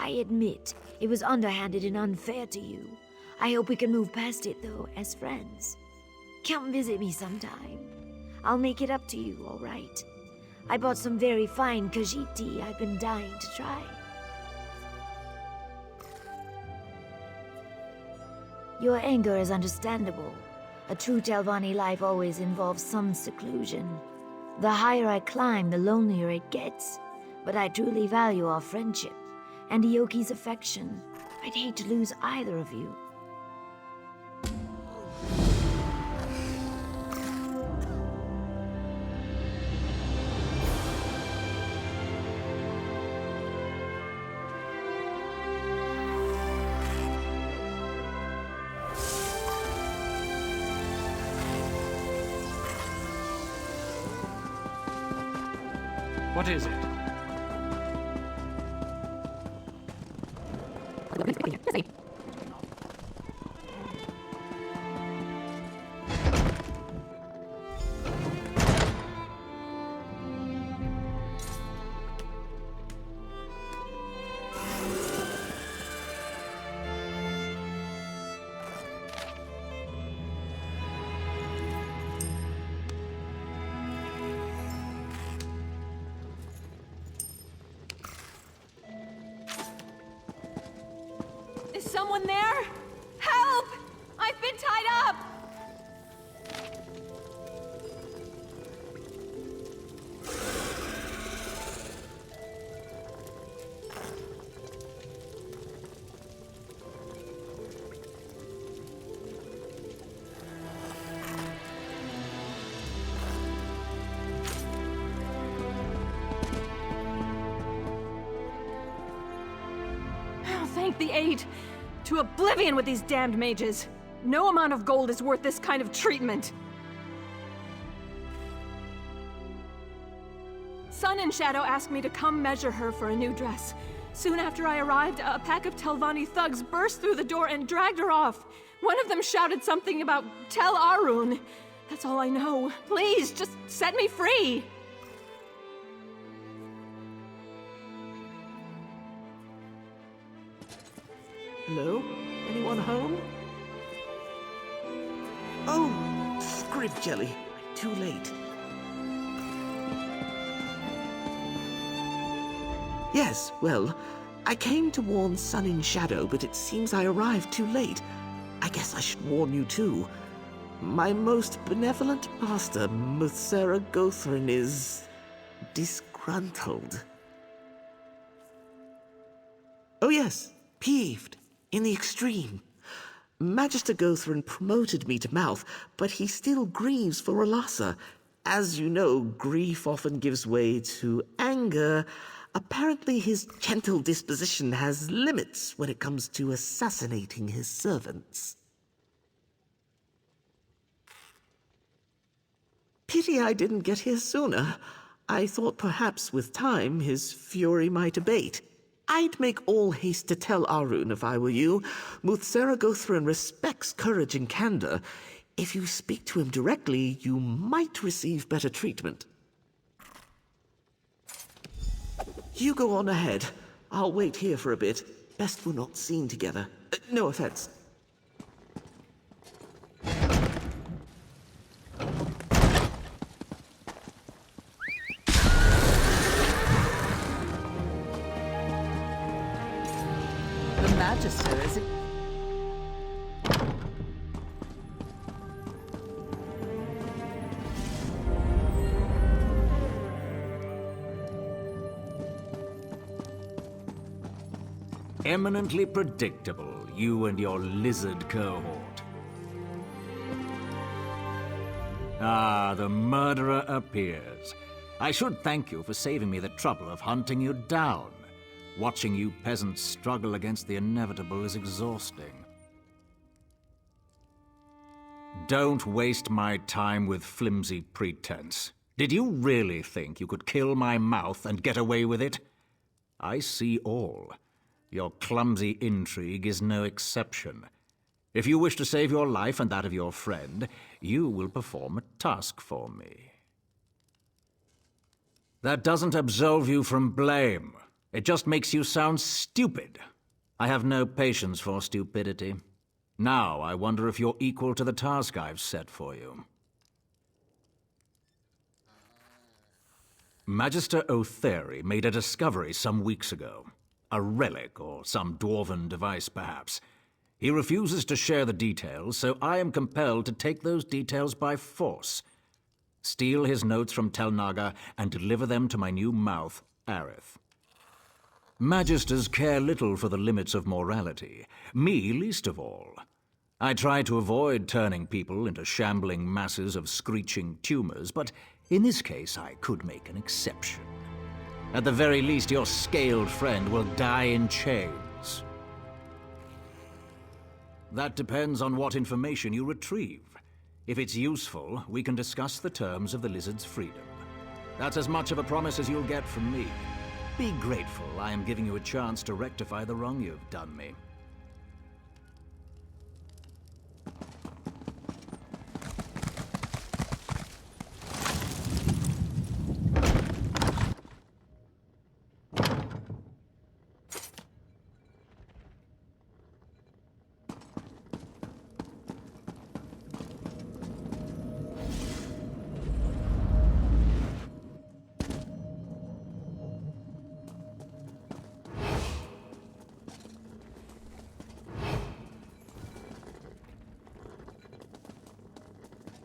I admit, it was underhanded and unfair to you. I hope we can move past it, though, as friends. Come visit me sometime. I'll make it up to you, all right? I bought some very fine Khajiit tea I've been dying to try. Your anger is understandable. A true Telvanni life always involves some seclusion. The higher I climb, the lonelier it gets. But I truly value our friendship, and Eoki's affection. I'd hate to lose either of you. What is it? Is someone there? Help! I've been tied up! Oh, thank the aid! To oblivion with these damned mages! No amount of gold is worth this kind of treatment! Sun and Shadow asked me to come measure her for a new dress. Soon after I arrived, a pack of Telvanni thugs burst through the door and dragged her off. One of them shouted something about Tel Arun. That's all I know. Please, just set me free! Hello? Anyone home? Oh, scrib jelly. Too late. Yes, well, I came to warn Sun in Shadow, but it seems I arrived too late. I guess I should warn you too. My most benevolent master, Muthsera Gothrin, is disgruntled. Oh yes, peeved. In the extreme. Magister Gothrin promoted me to mouth, but he still grieves for Olassa. As you know, grief often gives way to anger. Apparently his gentle disposition has limits when it comes to assassinating his servants. Pity I didn't get here sooner. I thought perhaps with time his fury might abate. I'd make all haste to tell Arun if I were you. Muthsera Gothrin respects courage and candor. If you speak to him directly, you might receive better treatment. You go on ahead. I'll wait here for a bit. Best we're not seen together. No offense. Magister, is it? Eminently predictable, you and your lizard cohort. Ah, the murderer appears. I should thank you for saving me the trouble of hunting you down. Watching you peasants struggle against the inevitable is exhausting. Don't waste my time with flimsy pretense. Did you really think you could kill my mouth and get away with it? I see all. Your clumsy intrigue is no exception. If you wish to save your life and that of your friend, you will perform a task for me. That doesn't absolve you from blame. It just makes you sound stupid. I have no patience for stupidity. Now I wonder if you're equal to the task I've set for you. Magister Otheri made a discovery some weeks ago. A relic, or some dwarven device, perhaps. He refuses to share the details, so I am compelled to take those details by force. Steal his notes from Telnaga and deliver them to my new mouth, Aerith. Magisters care little for the limits of morality, me least of all. I try to avoid turning people into shambling masses of screeching tumors, but in this case I could make an exception. At the very least, your scaled friend will die in chains. That depends on what information you retrieve. If it's useful, we can discuss the terms of the lizard's freedom. That's as much of a promise as you'll get from me. Be grateful I am giving you a chance to rectify the wrong you've done me.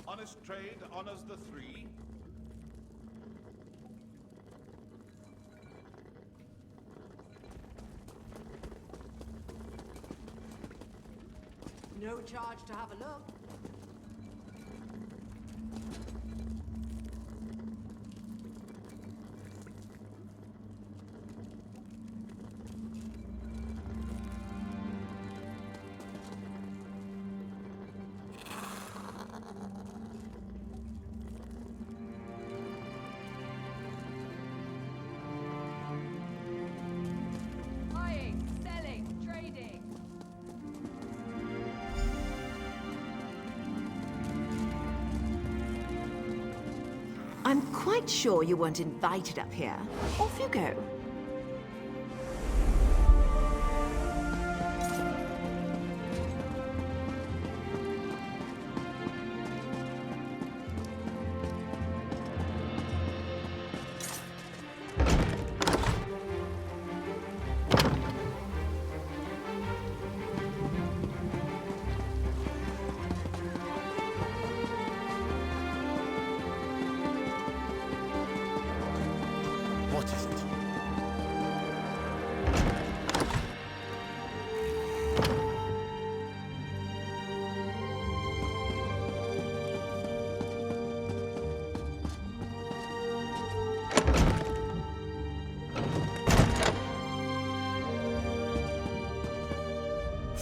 Honest trade honors the three. No charge to have a look. Buying, selling, trading. I'm quite sure you weren't invited up here. Off you go. What is it?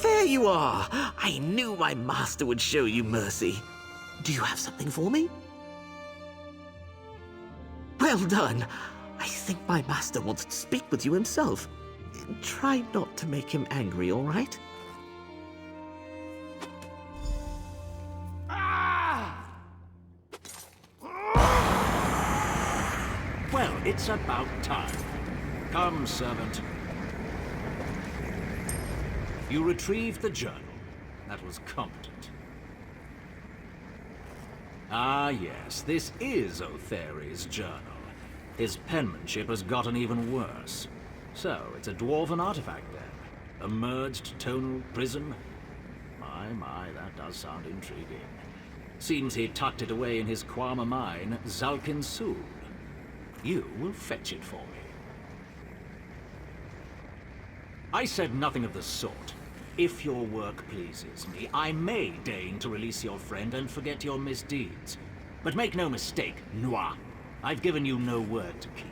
There you are! I knew my master would show you mercy. Do you have something for me? Well done! I think my master wants to speak with you himself. Try not to make him angry, all right? Well, it's about time. Come, servant. You retrieved the journal. That was competent. Ah, yes, this is Otheri's journal. His penmanship has gotten even worse. So, it's a dwarven artifact then? A merged tonal prism? My, that does sound intriguing. Seems he tucked it away in his Kwama mine, Zalkin Sul. You will fetch it for me. I said nothing of the sort. If your work pleases me, I may deign to release your friend and forget your misdeeds. But make no mistake, Noir. I've given you no word to keep.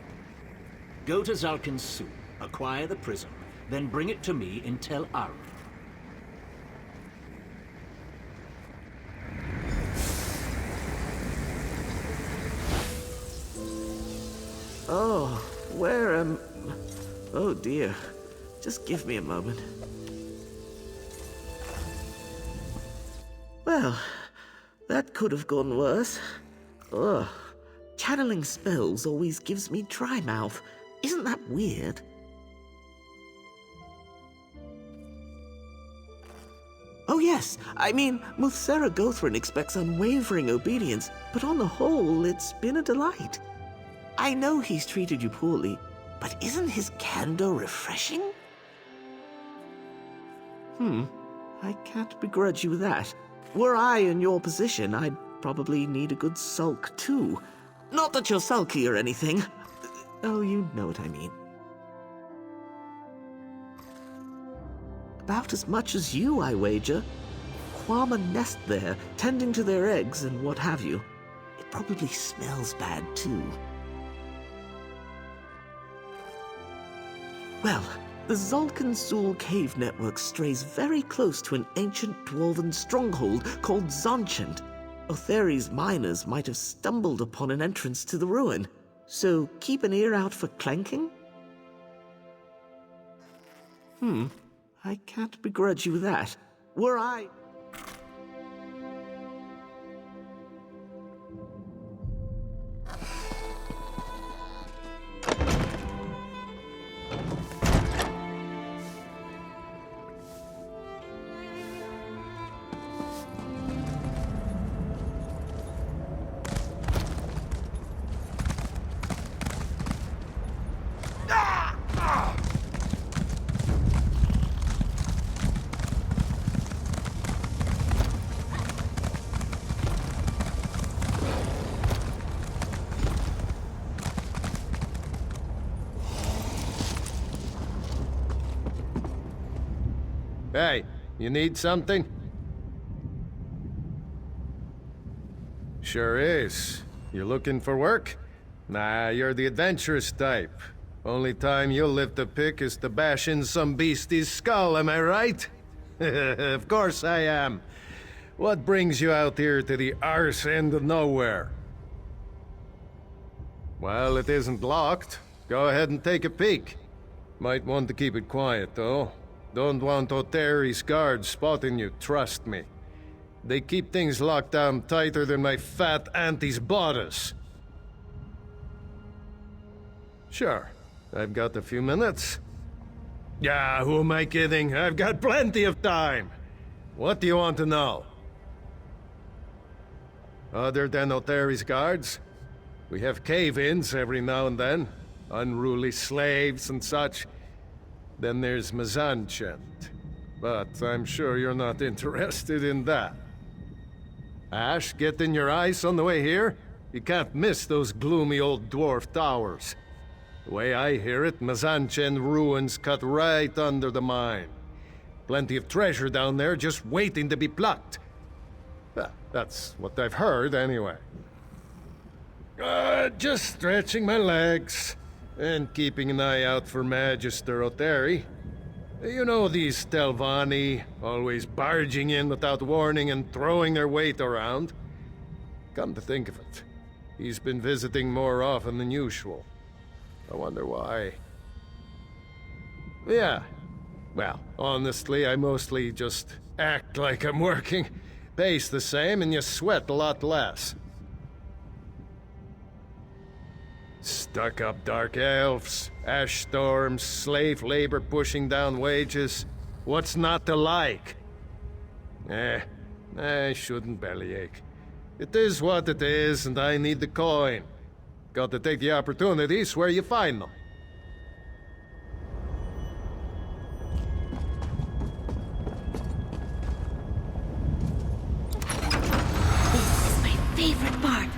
Go to Zalkin Sul, acquire the prism, then bring it to me in Tel Aru. Oh, where am... Oh dear. Just give me a moment. Well, that could have gone worse. Ugh. Channeling spells always gives me dry mouth. Isn't that weird? yes. I mean, Muthsera Gothrin expects unwavering obedience, but on the whole, it's been a delight. I know he's treated you poorly, but isn't his candor refreshing? I can't begrudge you that. Were I in your position, I'd probably need a good sulk too. Not that you're sulky or anything. Oh, you know what I mean. About as much as you, I wager. Quama nest there, tending to their eggs and what have you. It probably smells bad too. Well, the Zolkin-Sul cave network strays very close to an ancient dwarven stronghold called Zonchant. Otheri's miners might have stumbled upon an entrance to the ruin, so keep an ear out for clanking? I can't begrudge you that. Were I... Hey, you need something? Sure is. You looking for work? Nah, you're the adventurous type. Only time you'll lift a pick is to bash in some beastie's skull, am I right? Of course I am. What brings you out here to the arse end of nowhere? Well, it isn't locked. Go ahead and take a peek. Might want to keep it quiet, though. Don't want Otheri's guards spotting you, trust me. They keep things locked down tighter than my fat auntie's bodice. Sure, I've got a few minutes. Yeah, who am I kidding? I've got plenty of time. What do you want to know? Other than Otheri's guards, we have cave-ins every now and then. Unruly slaves and such. Then there's Mazanchant. But I'm sure you're not interested in that. Ash, getting your eyes on the way here? You can't miss those gloomy old dwarf towers. The way I hear it, Mazanchant ruins cut right under the mine. Plenty of treasure down there just waiting to be plucked. Well, that's what I've heard, anyway. Just stretching my legs. And keeping an eye out for Magister Otheri. You know these Telvanni, always barging in without warning and throwing their weight around. Come to think of it, he's been visiting more often than usual. I wonder why. Yeah, well, honestly, I mostly just act like I'm working. Pays the same and you sweat a lot less. Stuck-up dark elves, ash storms, slave labor pushing down wages. What's not to like? I shouldn't bellyache. It is what it is, and I need the coin. Got to take the opportunities where you find them. This is my favorite part.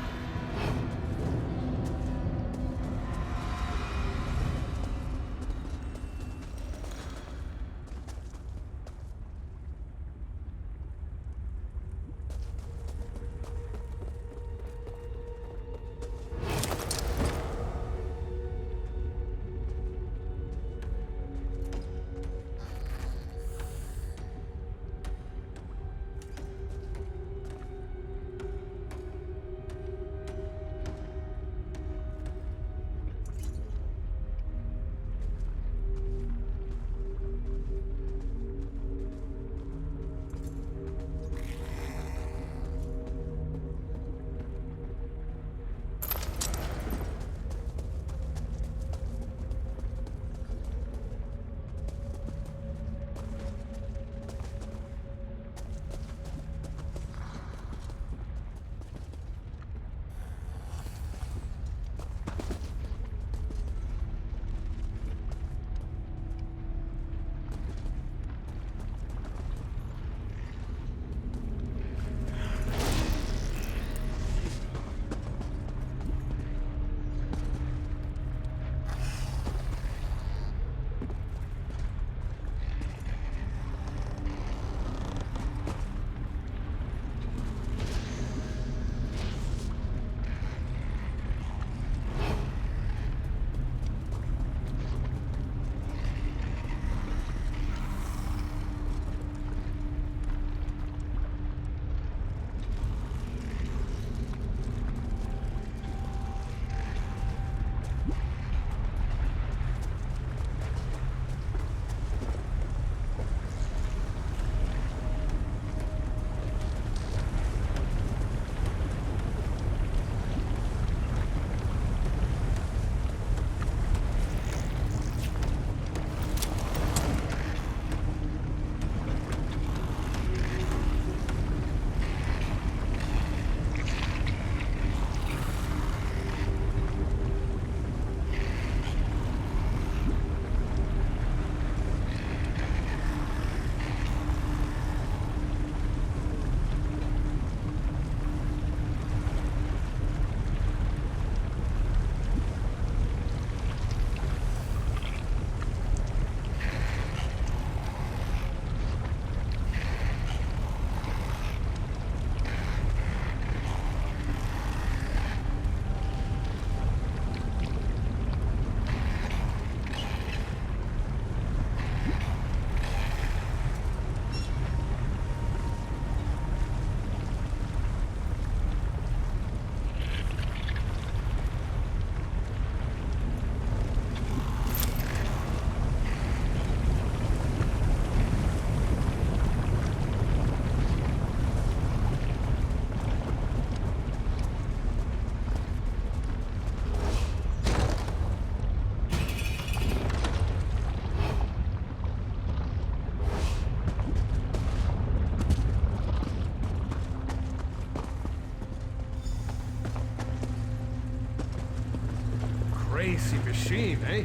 fancy machine, eh?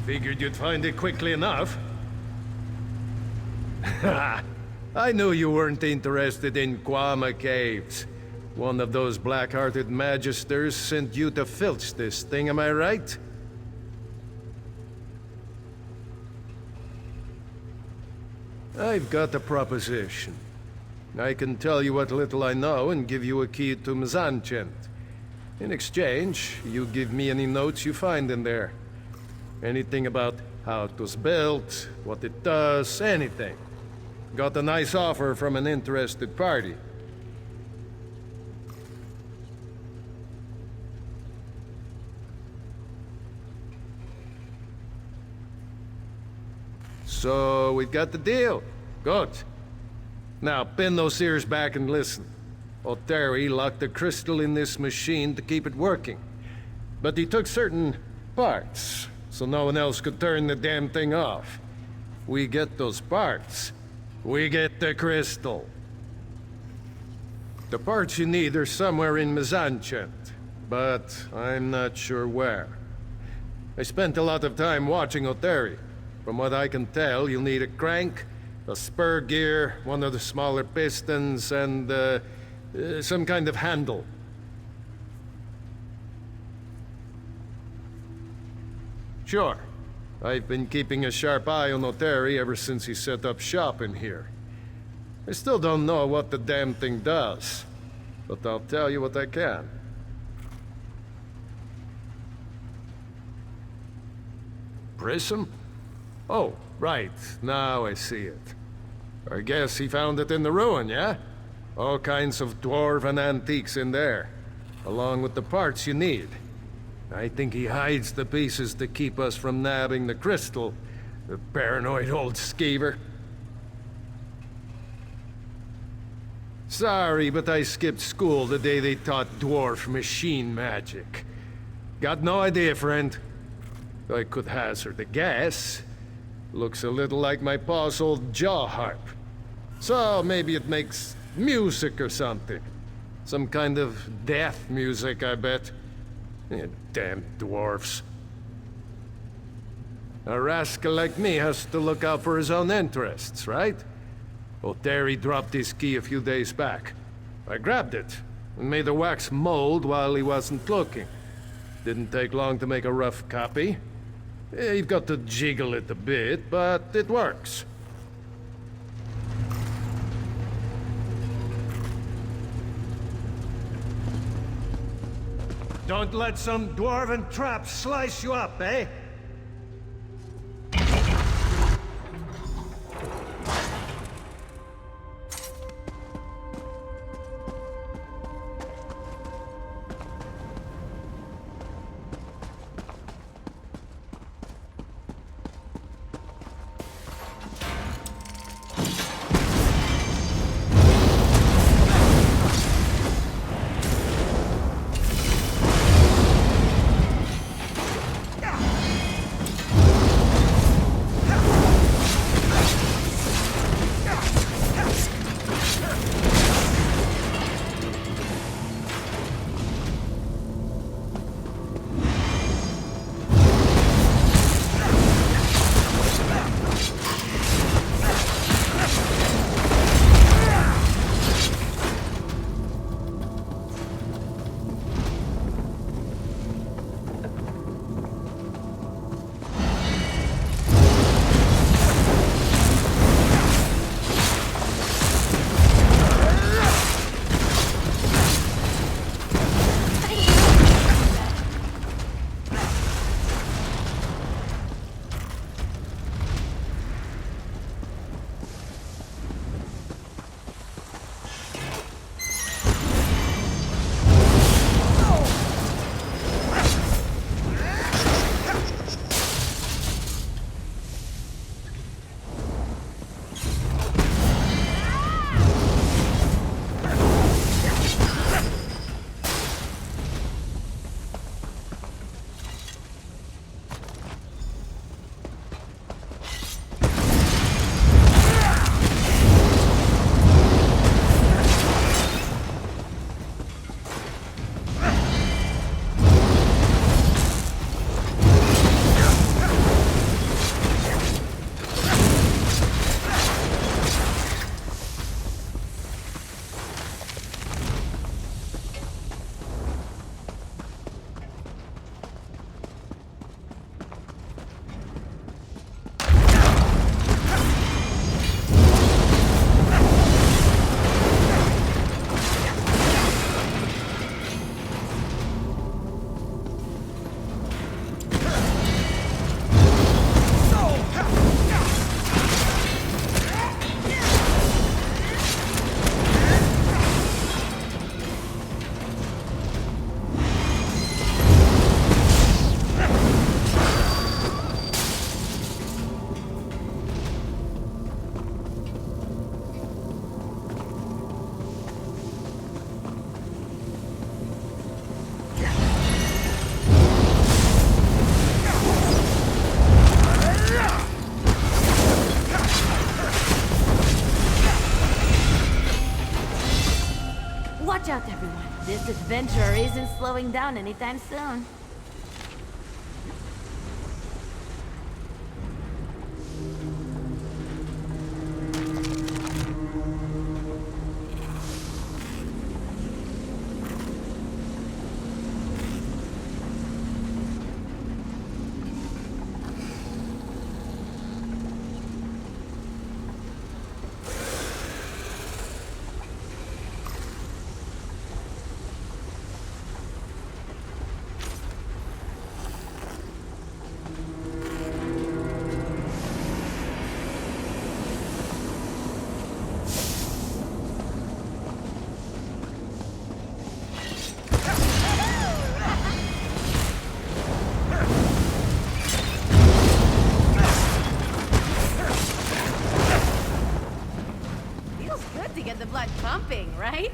Figured you'd find it quickly enough. I knew you weren't interested in Kwama Caves. One of those black-hearted Magisters sent you to filch this thing, am I right? I've got a proposition. I can tell you what little I know and give you a key to Mzanchent. In exchange, you give me any notes you find in there. Anything about how it was built, what it does, anything. Got a nice offer from an interested party. So, we've got the deal. Good. Now, pin those ears back and listen. Oteri locked the crystal in this machine to keep it working. But he took certain parts, so no one else could turn the damn thing off. We get those parts. We get the crystal. The parts you need are somewhere in Mzanchent, but I'm not sure where. I spent a lot of time watching Oteri. From what I can tell, you'll need a crank, a spur gear, one of the smaller pistons, and some kind of handle. Sure. I've been keeping a sharp eye on Oteri ever since he set up shop in here. I still don't know what the damn thing does, but I'll tell you what I can. Prism? Oh, right. Now I see it. I guess he found it in the ruin, yeah? All kinds of dwarven antiques in there, along with the parts you need. I think he hides the pieces to keep us from nabbing the crystal. The paranoid old skeever. Sorry, but I skipped school the day they taught dwarf machine magic. Got no idea, friend. I could hazard a guess. Looks a little like my pa's old jaw harp. So maybe it makes music or something. Some kind of death music, I bet. Damn dwarfs. A rascal like me has to look out for his own interests, right? Oteri dropped his key a few days back. I grabbed it and made a wax mold while he wasn't looking. Didn't take long to make a rough copy. You've got to jiggle it a bit, but it works. Don't let some dwarven trap slice you up, eh? This adventurer isn't slowing down anytime soon. The blood pumping, right?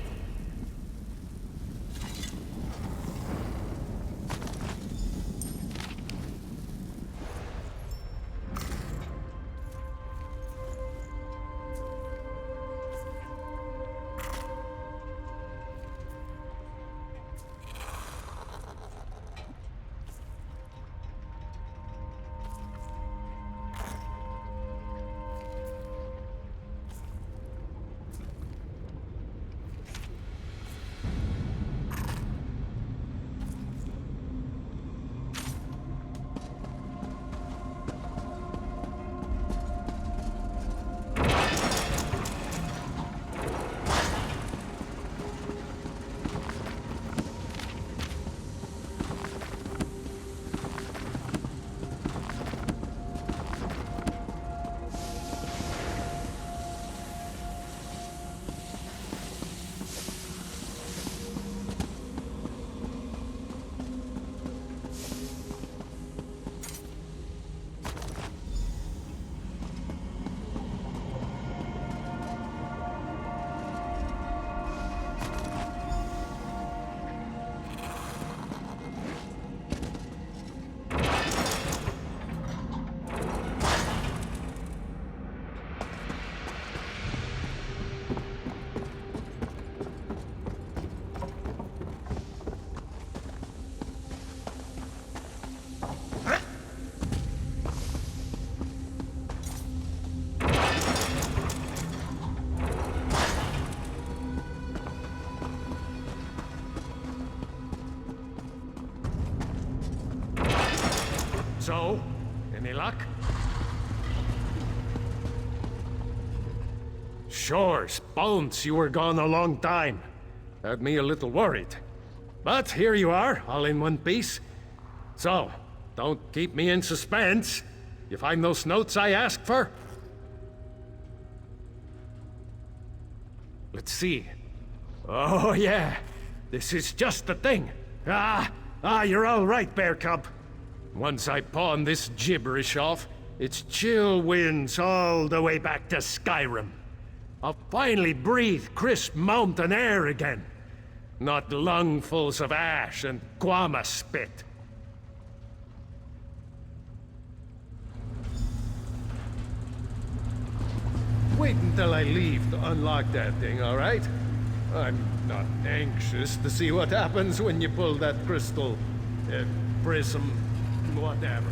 So, any luck? Sure, Bones, you were gone a long time. Had me a little worried. But here you are, all in one piece. So, don't keep me in suspense. You find those notes I asked for? Let's see. Oh, yeah. This is just the thing. You're all right, Bear Cub. Once I pawn this gibberish off, it's chill winds all the way back to Skyrim. I'll finally breathe crisp mountain air again. Not lungfuls of ash and Guama spit. Wait until I leave to unlock that thing, all right? I'm not anxious to see what happens when you pull that crystal, prism, whatever.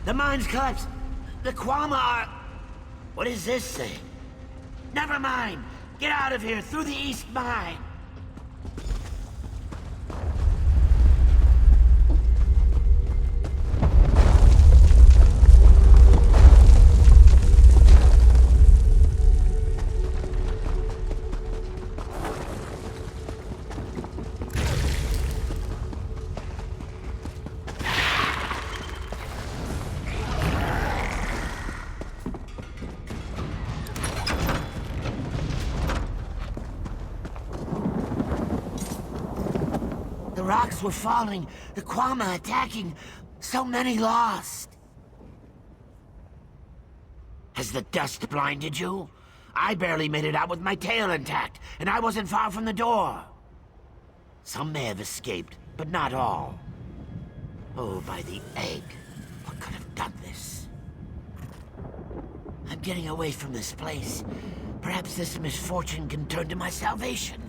The mine's collapsed. The Quama are... What is this thing? Never mind. Get out of here, through the east mine. rocks were falling, the Kwama attacking. So many lost. Has the dust blinded you? I barely made it out with my tail intact, and I wasn't far from the door. Some may have escaped, but not all. Oh, by the egg. What could have done this? I'm getting away from this place. Perhaps this misfortune can turn to my salvation.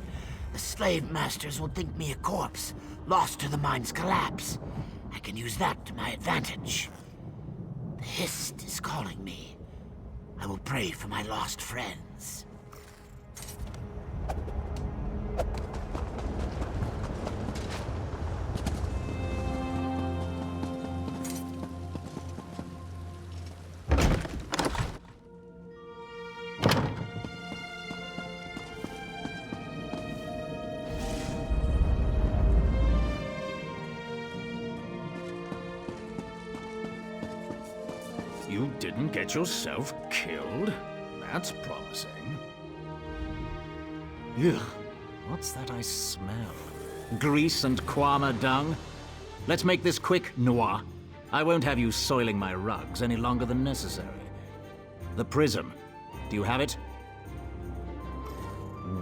The slave masters will think me a corpse, lost to the mine's collapse. I can use that to my advantage. The Hist is calling me. I will pray for my lost friends. You didn't get yourself killed? That's promising. Ugh, what's that I smell? Grease and Kwama dung? Let's make this quick, Noir. I won't have you soiling my rugs any longer than necessary. The prism. Do you have it?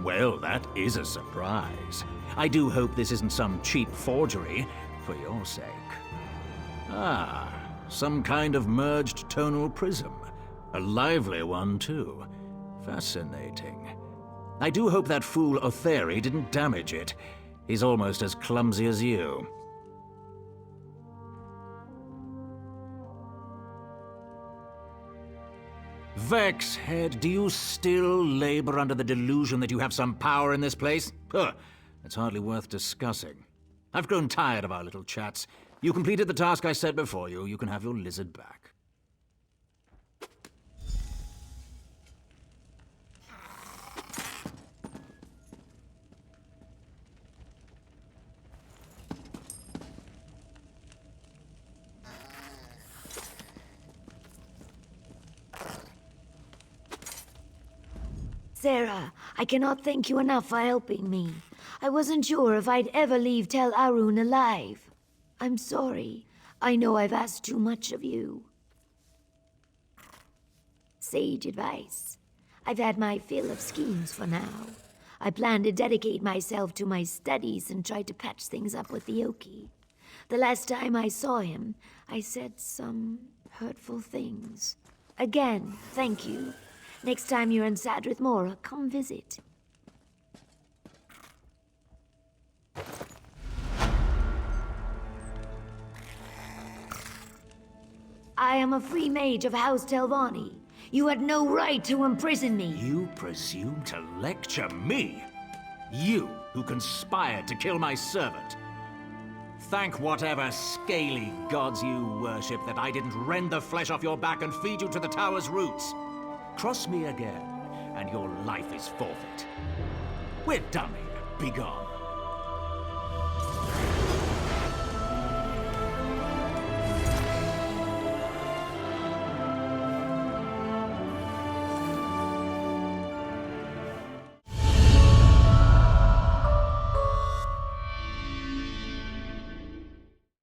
Well, that is a surprise. I do hope this isn't some cheap forgery, for your sake. Ah, some kind of merged tonal prism. A lively one, too. Fascinating. I do hope that fool Otheri didn't damage it. He's almost as clumsy as you. Vexhead, do you still labor under the delusion that you have some power in this place? Huh, it's hardly worth discussing. I've grown tired of our little chats. You completed the task I set before you. You can have your lizard back. Sarah, I cannot thank you enough for helping me. I wasn't sure if I'd ever leave Tel Arun alive. I'm sorry. I know I've asked too much of you. Sage advice. I've had my fill of schemes for now. I plan to dedicate myself to my studies and try to patch things up with Eoki. The last time I saw him, I said some hurtful things. Again, thank you. Next time you're in Sadrith Mora, come visit. I am a free mage of House Telvanni. You had no right to imprison me. You presume to lecture me? You, who conspired to kill my servant. Thank whatever scaly gods you worship that I didn't rend the flesh off your back and feed you to the tower's roots. Cross me again, and your life is forfeit. We're done here. Begone.